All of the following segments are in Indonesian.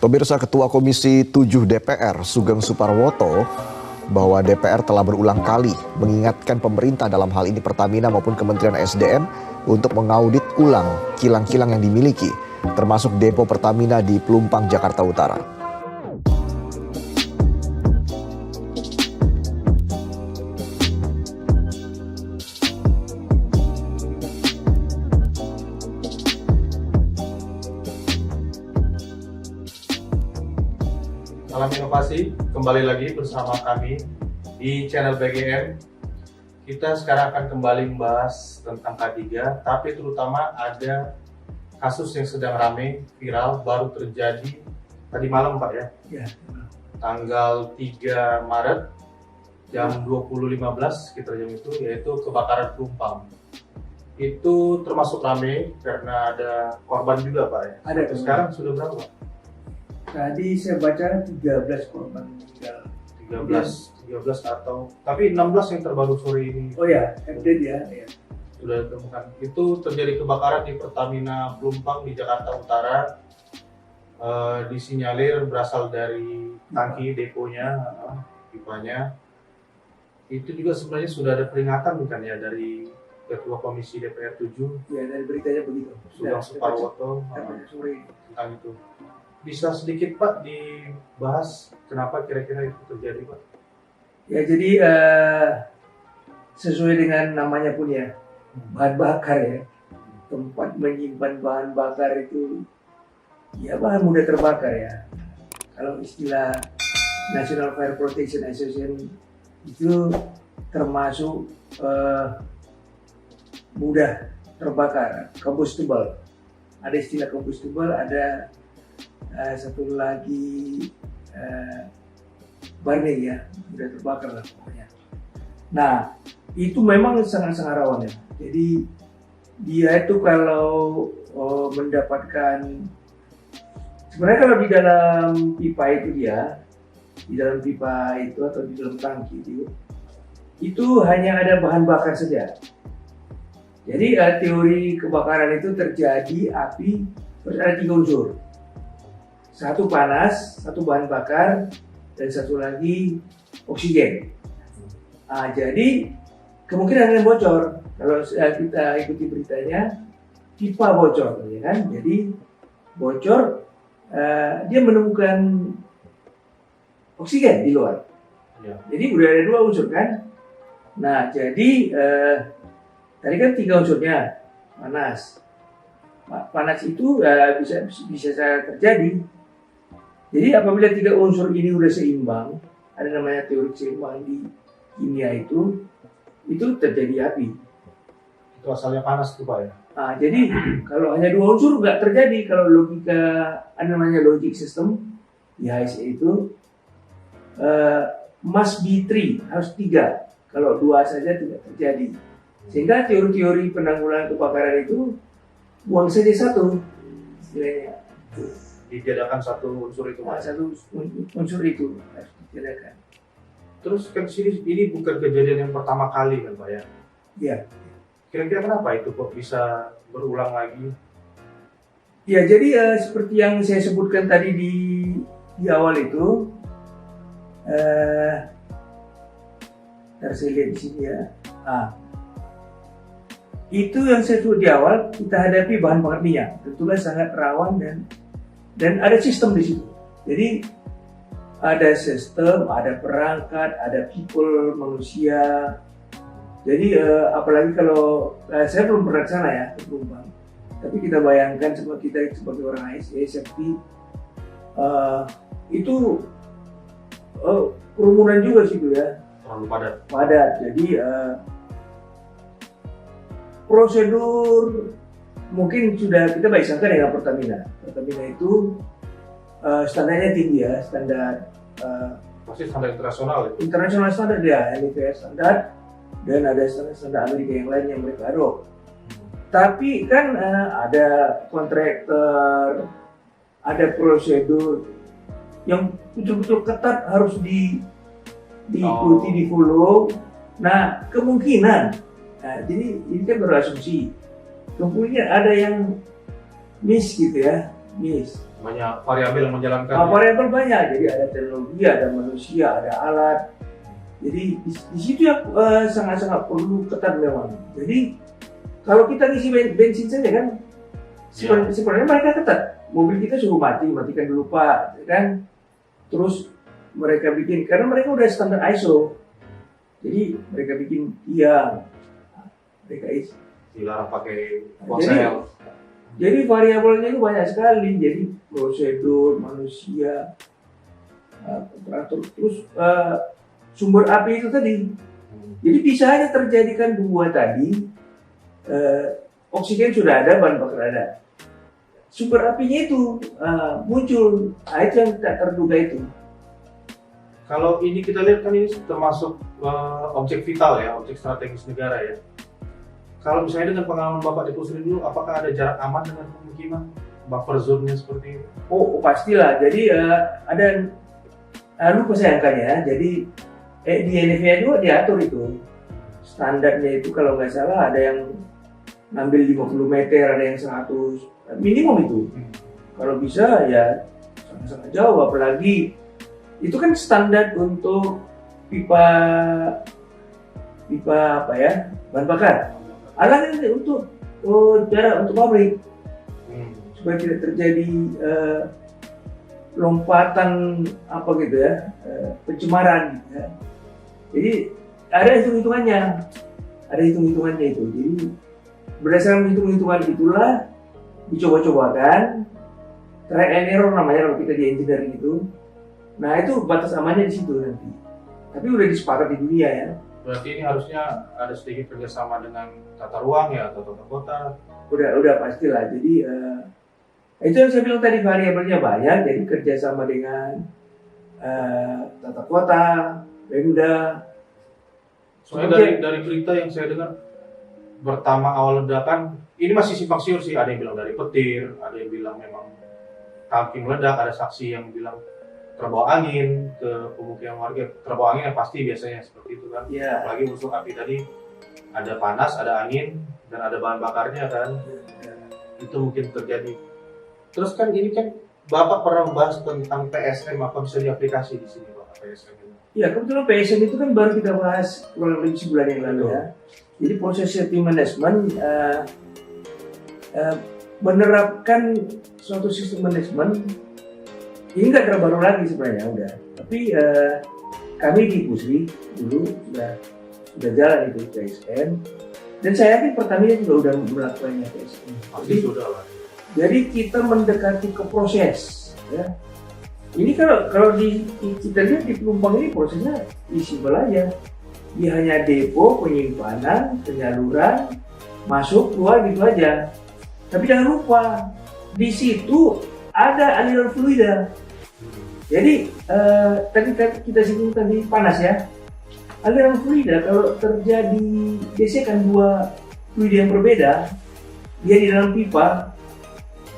Pemirsa, Ketua Komisi 7 DPR Sugeng Suparwoto bahwa DPR telah berulang kali mengingatkan pemerintah dalam hal ini Pertamina maupun Kementerian SDM untuk mengaudit ulang kilang-kilang yang dimiliki, termasuk depo Pertamina di Pelumpang, Jakarta Utara. Salam inovasi, kembali lagi bersama kami di channel BGM. Kita sekarang akan kembali membahas tentang K3, tapi terutama ada kasus yang sedang ramai, viral, baru terjadi tadi malam Pak ya? Ya. Tanggal 3 Maret jam 20.15 sekitar jam itu, yaitu kebakaran Pelumpang. Itu termasuk ramai karena ada korban juga Pak ya? Ada. Sekarang sudah berapa Pak? Tadi saya baca 13 korban meninggal. 13 atau tapi 16 yang terbaru sore ini. Oh ya, update ya. Sudah ditemukan. Itu terjadi kebakaran di Pertamina Pelumpang di Jakarta Utara. Disinyalir berasal dari tangki deponya, pipanya. Itu juga sebenarnya sudah ada peringatan bukan ya dari Ketua Komisi DPR 7. Ya, dari beritanya begitu. Sugeng Suparwoto Sore. tentang itu. Bisa sedikit Pak dibahas kenapa kira-kira itu terjadi Pak? Ya, jadi sesuai dengan namanya pun ya, bahan bakar ya. Tempat menyimpan bahan bakar itu ya bahan mudah terbakar ya. Kalau istilah National Fire Protection Association itu termasuk mudah terbakar, combustible. Ada istilah combustible, ada satu lagi burning ya, mudah terbakar lah pokoknya. Nah, itu memang sangat-sangat rawan ya. Jadi dia itu kalau mendapatkan, sebenarnya kalau di dalam pipa itu di dalam pipa itu atau di dalam tangki itu hanya ada bahan bakar saja. Jadi teori kebakaran itu terjadi api terus ada 3 unsur. Satu panas, satu bahan bakar, dan satu lagi oksigen. Nah, jadi kemungkinan bocor. Kalau kita ikuti beritanya, pipa bocor, ya kan? Jadi bocor, dia menemukan oksigen di luar. Ya. Jadi udah ada 2 unsur kan? Nah, jadi tadi kan 3 unsurnya panas. Panas itu bisa terjadi. Jadi apabila 3 unsur ini udah seimbang, ada namanya teori seimbang di kimia itu terjadi api. Itu asalnya panas tuh Pak ya? Nah, jadi kalau hanya 2 unsur nggak terjadi. Kalau logika ada namanya logic system di HSE itu must be 3, harus 3. Kalau 2 saja tidak terjadi. Sehingga teori-teori penanggulangan kebakaran itu buang saja 1 istilahnya. Ditiadakan satu unsur itu Pak. Satu unsur itu harus ditiadakan. Terus kan sini ini bukan kejadian yang pertama kali kan Pak ya? Ya. Kira-kira kenapa itu kok bisa berulang lagi? Ya, jadi seperti yang saya sebutkan tadi di awal itu, saya lihat di sini ya. Itu yang saya sebut di awal, kita hadapi bahan bakar minyak, tentunya sangat rawan dan ada sistem di situ. Jadi ada sistem, ada perangkat, ada people, manusia. Jadi apalagi kalau saya belum pernah ke sana ya, ke Pelumpang. Tapi kita bayangkan kita sebagai orang HSE safety, itu kerumunan juga situ ya. Terlalu padat. Padat. Jadi prosedur mungkin sudah kita baikkan dengan Pertamina. Pertamina itu standarnya tinggi ya, standar Pasti standar internasional itu. internasional standar dia, LVS standar, dan ada standar Amerika yang lain yang mereka adop. Tapi kan ada kontraktor, ada prosedur yang betul-betul ketat harus diikuti, di follow. Nah, kemungkinan, jadi ini kan berasumsi, kemungkinan ada yang miss gitu ya, Yes. Banyak variabel yang menjalankan. Variabel banyak, jadi ada teknologi, ada manusia, ada alat. Jadi di situ yang sangat-sangat perlu ketat memang. Jadi kalau kita ngisi bensin saja kan, sebenarnya mereka ketat. Mobil kita suruh matikan dulu Pak, kan? Terus mereka bikin, karena mereka udah standar ISO. Jadi mereka bikin mereka isi. Dilarang pakai ponsel. Jadi variabelnya itu banyak sekali. Jadi prosedur, manusia, operator, terus sumber api itu tadi. Jadi bisa aja terjadikan dua tadi. Oksigen sudah ada, bahan bakar ada. Sumber apinya itu muncul. Itu yang tak terduga itu. Kalau ini kita lihat kan ini termasuk objek vital ya, objek strategis negara ya. Kalau misalnya dengan pengalaman Bapak di Pusri dulu, apakah ada jarak aman dengan pemukiman? Buffer zone-nya seperti itu? Oh pastilah. Jadi ada lupa saya angkanya. Jadi di NFA juga diatur itu. Standarnya itu kalau nggak salah ada yang ngambil 50 meter, ada yang 100. Minimum itu. Kalau bisa ya sangat-sangat jauh, apalagi itu kan standar untuk pipa apa ya, bahan bakar. Alatnya untuk jarak untuk pabrik supaya tidak terjadi lompatan apa gitu ya, pencemaran. Ya. Jadi ada hitung-hitungannya itu. Jadi berdasarkan hitung-hitungan itulah dicoba-cobakan, trial and error namanya kalau kita di engineering itu. Nah itu batas amannya di situ nanti. Tapi udah disepakati di dunia ya. Berarti ini harusnya ada sedikit kerjasama dengan tata ruang ya atau tata kota. Udah pastilah. Jadi itu yang saya bilang tadi, variabelnya banyak. Jadi kerjasama dengan tata kota, Pemda. Soalnya dari berita yang saya dengar pertama awal ledakan ini masih simpang siur sih. Ada yang bilang dari petir, ada yang bilang memang tangki meledak, ada saksi yang bilang terbawa angin ke pemukiman warga. Terbawa angin yang pasti biasanya seperti itu kan. Ya. Apalagi unsur api tadi ada panas, ada angin, dan ada bahan bakarnya kan. Itu mungkin terjadi. Terus kan ini kan Bapak pernah membahas tentang PSM, apa bisa diaplikasi di sini Bapak PSM ini? Ya kebetulan PSM itu kan baru kita bahas kurang lebih sebulan yang lalu ya. Jadi proses safety management menerapkan suatu sistem manajemen ini nggak terbaru lagi sebenarnya udah. Tapi kami di Pusri dulu sudah jalan itu PSM, dan saya yakin Pertamina juga udah melakukannya PSM. Pasti sudah lah. Jadi kita mendekati ke proses ya. Ini kalau kita lihat di penumpang ini prosesnya simpel aja. Dia hanya depo, penyimpanan, penyaluran, masuk, keluar gitu aja. Tapi jangan lupa di situ ada aliran fluida. Jadi tadi kita singgung tadi panas ya. Aliran fluida kalau terjadi gesekan dua fluida yang berbeda, dia di dalam pipa,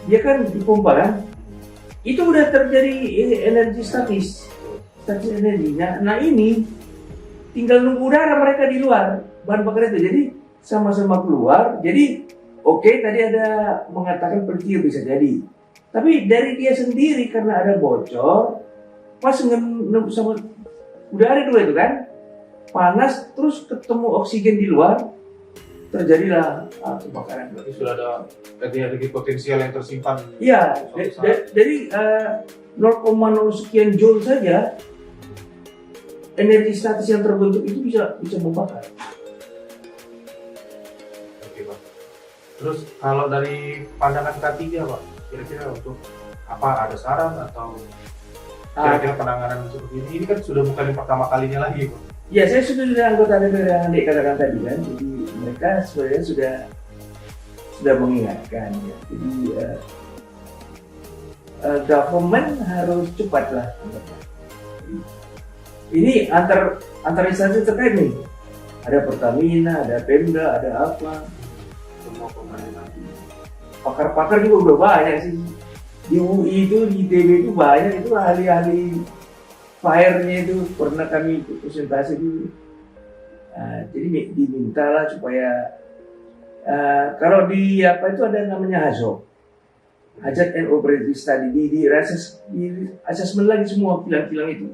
dia kan dipompa kan, itu udah terjadi energi statis energinya. Nah ini tinggal nunggu udara mereka di luar bahan bakar itu, jadi sama-sama keluar. Jadi oke, tadi ada mengatakan petir bisa jadi, tapi dari dia sendiri karena ada bocor, pas sama udara dua itu kan panas, terus ketemu oksigen di luar, terjadilah kebakaran. Berarti sudah ada energi potensial yang tersimpan. Iya, jadi 0,0 sekian joule saja energi statis yang terbentuk itu bisa membakar. Oke Pak. Terus kalau dari pandangan K3 Pak, kira-kira untuk apa, ada saran atau kira-kira penanganan seperti ini kan sudah bukan yang pertama kalinya lagi Pak? Ya, saya sudah anggota DPR yang dikatakan tadi kan, jadi mereka sebenarnya sudah mengingatkan ya. Jadi government harus cepat lah. Ini antar instansi terkait nih. Ada Pertamina, ada Pemda, ada apa. Semua pemerintah. Pakar-pakar juga udah banyak sih. Di UI itu, di ITB itu banyak, itu ahli-ahli fire-nya itu pernah kami ikut presentasi dulu. Jadi dimintalah supaya kalau di apa itu ada namanya HAZOP. Hazard and Operating Study di assessment lagi semua kilang-kilang itu.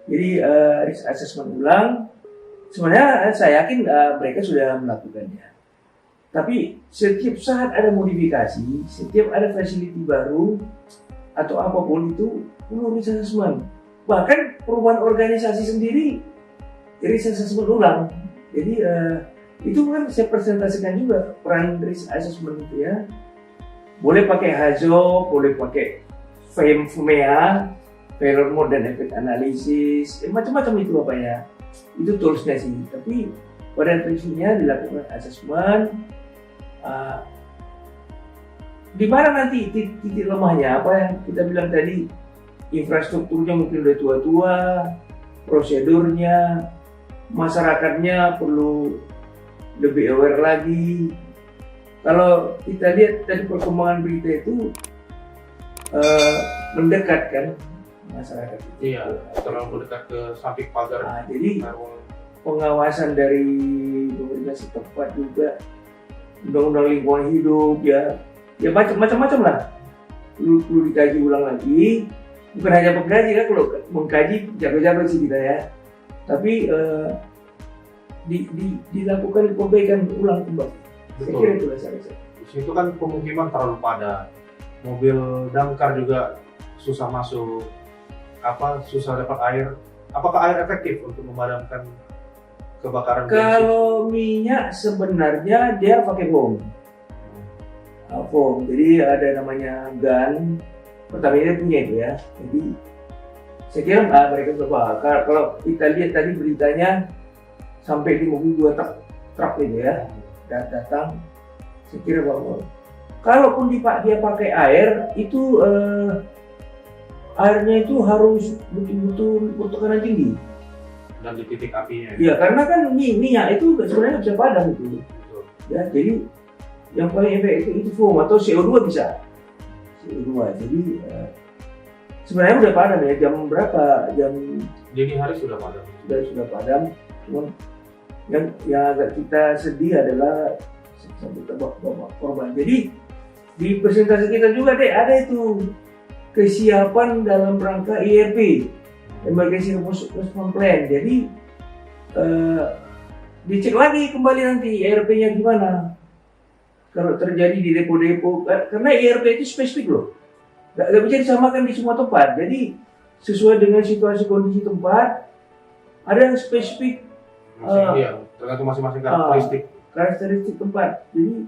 Jadi risk assessment ulang. Sebenarnya saya yakin mereka sudah melakukannya. Tapi setiap saat ada modifikasi, setiap ada facility baru atau apapun itu perlu risk assessment. Bahkan perubahan organisasi sendiri risk assessment ulang. Jadi itu kan saya presentasikan juga peran risk assessment itu ya. Boleh pakai HAZOP, boleh pakai FEMA, Failure Mode dan Effect Analysis, macam-macam itu apa ya. Itu toolsnya sih. Tapi pada prinsipnya dilakukan assessment. Di mana nanti titik lemahnya? Apa yang kita bilang tadi, infrastrukturnya mungkin udah tua-tua, prosedurnya, masyarakatnya perlu lebih aware lagi. Kalau kita lihat dari perkembangan berita itu mendekatkan masyarakat. Iya, terlalu dekat ke samping pagar. Jadi pengawasan dari pemerintah setempat juga, undang-undang lingkungan hidup ya macam-macam lah. Perlu dikaji ulang lagi. Bukan hanya pengkaji kan, kalau mengkaji jago-jago sih kita ya. Tapi dilakukan perbaikan ulang kembali. Betul. Di situ kan pemukiman terlalu padat, mobil damkar juga susah masuk, susah dapat air. Apakah air efektif untuk memadamkan kebakaran? Kalau minyak sebenarnya dia pakai foam. Jadi ada namanya gun. Pertamina punya itu ya. Jadi saya kira mereka berbakar. Kalau kita lihat tadi beritanya sampai di mobil 2 truk itu ya. Datang, saya kira bahwa kalaupun dia pakai air itu airnya itu harus betul-betul bertekanan tinggi dan di titik apinya. Iya, karena kan minyak itu sebenarnya bisa padam itu. Betul. Ya, jadi yang paling efektif itu foam atau CO2 bisa. CO2. Jadi sebenarnya udah padam ya, jam berapa? Jam dini hari sudah padam. Sudah padam. Cuman yang agak kita sedih adalah sampai terbawa korban. Jadi di presentasi kita juga ada itu kesiapan dalam rangka ERP, Emergency Response Plan. Jadi dicek lagi kembali nanti ERP-nya gimana kalau terjadi di depo-depo, karena ERP itu spesifik loh, nggak bisa disamakan di semua tempat. Jadi sesuai dengan situasi kondisi tempat, ada yang spesifik. Iya, tergantung masing-masing karakteristik tempat. Jadi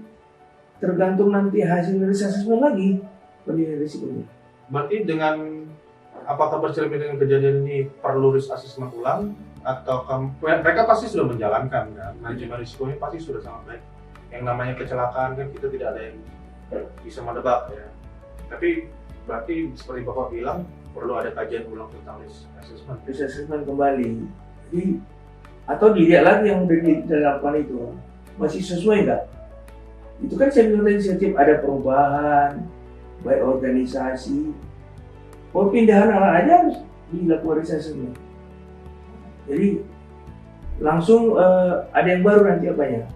tergantung nanti hasil dari assessment lagi penilaian risikonya. Berarti dengan apakah bercermin dengan kejadian ini perlu risk assessment ulang atau mereka pasti sudah menjalankan kan? Manajemen risikonya pasti sudah sangat baik. Yang namanya kecelakaan kan kita tidak ada yang bisa menebak ya. Tapi berarti seperti Bapak bilang perlu ada kajian ulang tentang risk assessment. Risk assessment kembali. Jadi atau dilihat lagi yang dilakukan itu masih sesuai nggak? Itu kan saya bilang tadi setiap ada perubahan, baik organisasi, perpindahan alat aja harus dilakukan risk assessment. Jadi langsung ada yang baru nanti apanya,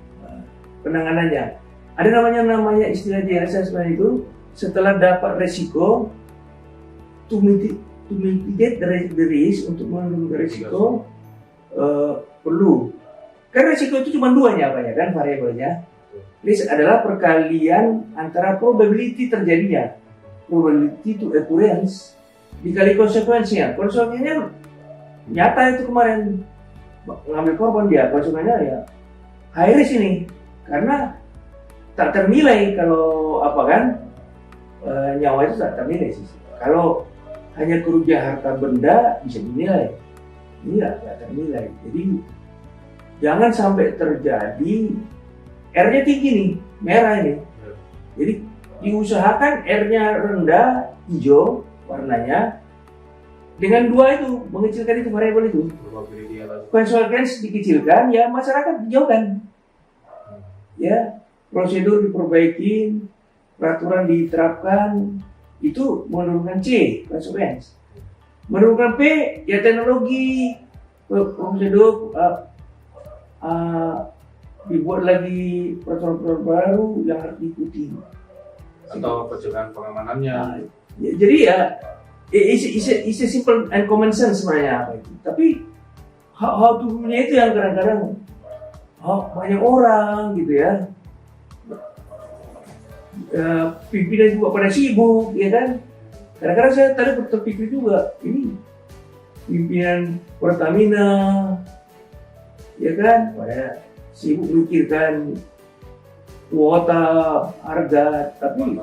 penanganannya. Ada namanya istilah di assessment itu setelah dapat resiko, to mitigate the risk, untuk menurunkan resiko. Perlu, karena risiko itu cuma 2 apa ya kan variabelnya. Risk adalah perkalian antara probability terjadinya, probability to occurrence, dikali konsekuensinya. Konsekuensinya nyata itu kemarin ngambil korban dia, konsekuensinya ya high risk ini karena tak ternilai. Kalau nyawa itu tak ternilai sih. Kalau hanya kerugian harta benda bisa dinilai. Ini nggak ternilai. Jadi jangan sampai terjadi R-nya tinggi nih, merah ini. Jadi diusahakan R-nya rendah, hijau warnanya. Dengan 2 itu, mengecilkan itu variabel itu. Konsekuensi dikecilkan, ya masyarakat dijauhkan. Ya, prosedur diperbaiki, peraturan diterapkan, itu menurunkan C, konsekuensi. Menurunkan P, ya teknologi, prosedur, dibuat lagi peraturan baru yang harus diikuti. atau pencegahan pengamanannya. Nah, jadi ya it's a simple and common sense sebenarnya apa itu. Tapi how to do-nya itu yang kadang-kadang banyak orang gitu ya. Pimpinan juga pada sibuk, ya kan? Kadang-kadang saya tadi terpikir juga, ini pimpinan Pertamina, ya kan? Pada sibuk memikirkan kuota, harga, tapi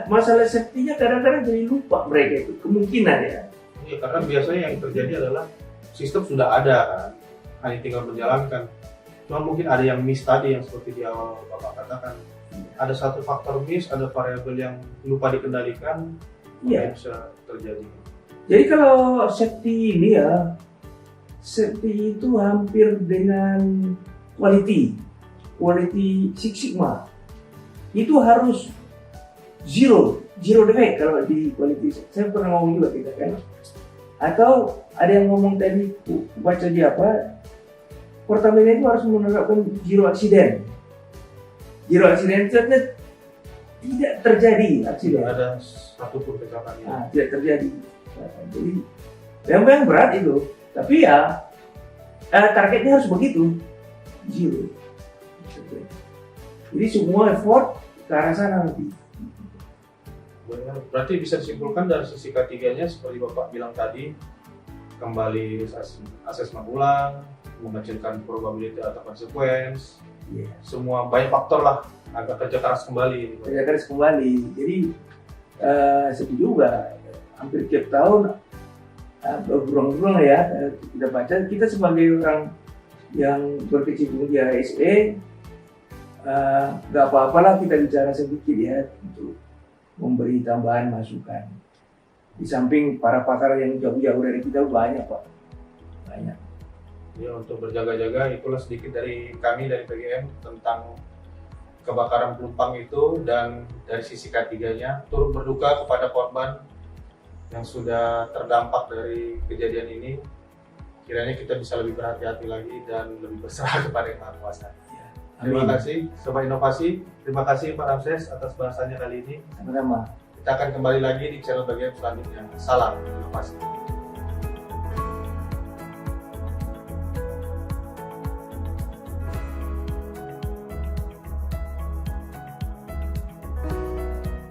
masalah safety-nya kadang-kadang jadi lupa mereka itu, kemungkinan ya. Iya, karena biasanya yang terjadi adalah sistem sudah ada kan, hanya tinggal menjalankan. Cuma mungkin ada yang miss tadi yang seperti di awal Bapak katakan. Ada satu faktor miss, ada variabel yang lupa dikendalikan, Iya. bisa terjadi. Jadi kalau safety ini ya, safety itu hampir dengan quality Six Sigma. Itu harus zero defect kalau di quality. Saya pernah ngomong juga kita kan. Atau ada yang ngomong tadi, baca di apa, Pertamina itu harus menerapkan zero accident. Zero accident itu tidak terjadi aksiden. Tidak ada satupun kecelakaan ini. Nah, tidak terjadi. Nah, jadi yang berat itu. Tapi ya targetnya harus begitu, zero. Jadi semua effort ke arah sana nanti. Berarti bisa disimpulkan dari sisi ketiganya seperti Bapak bilang tadi, kembali asesmen ulang, mengecilkan probability atau konsekuensi, semua banyak faktor lah agar kerja keras kembali. Kerja keras kembali. Jadi seperti juga hampir tiap tahun berulang-ulang ya kita baca, kita sebagai orang yang berkecimpung di ASE nggak apa-apalah kita bicara sedikit ya untuk memberi tambahan masukan. Di samping para pakar yang jauh-jauh dari kita banyak Pak, banyak. Ya, untuk berjaga-jaga itulah sedikit dari kami dari PGM tentang kebakaran pelumpang itu, dan dari sisi ketiganya turut berduka kepada korban yang sudah terdampak dari kejadian ini. Kiranya kita bisa lebih berhati-hati lagi dan lebih berserah kepada Yang Maha Kuasa. Terima kasih Sobat Inovasi, terima kasih Pak Ramses atas bahasannya kali ini. Sama-sama. Kita akan kembali lagi di channel BGM selanjutnya. Salam inovasi.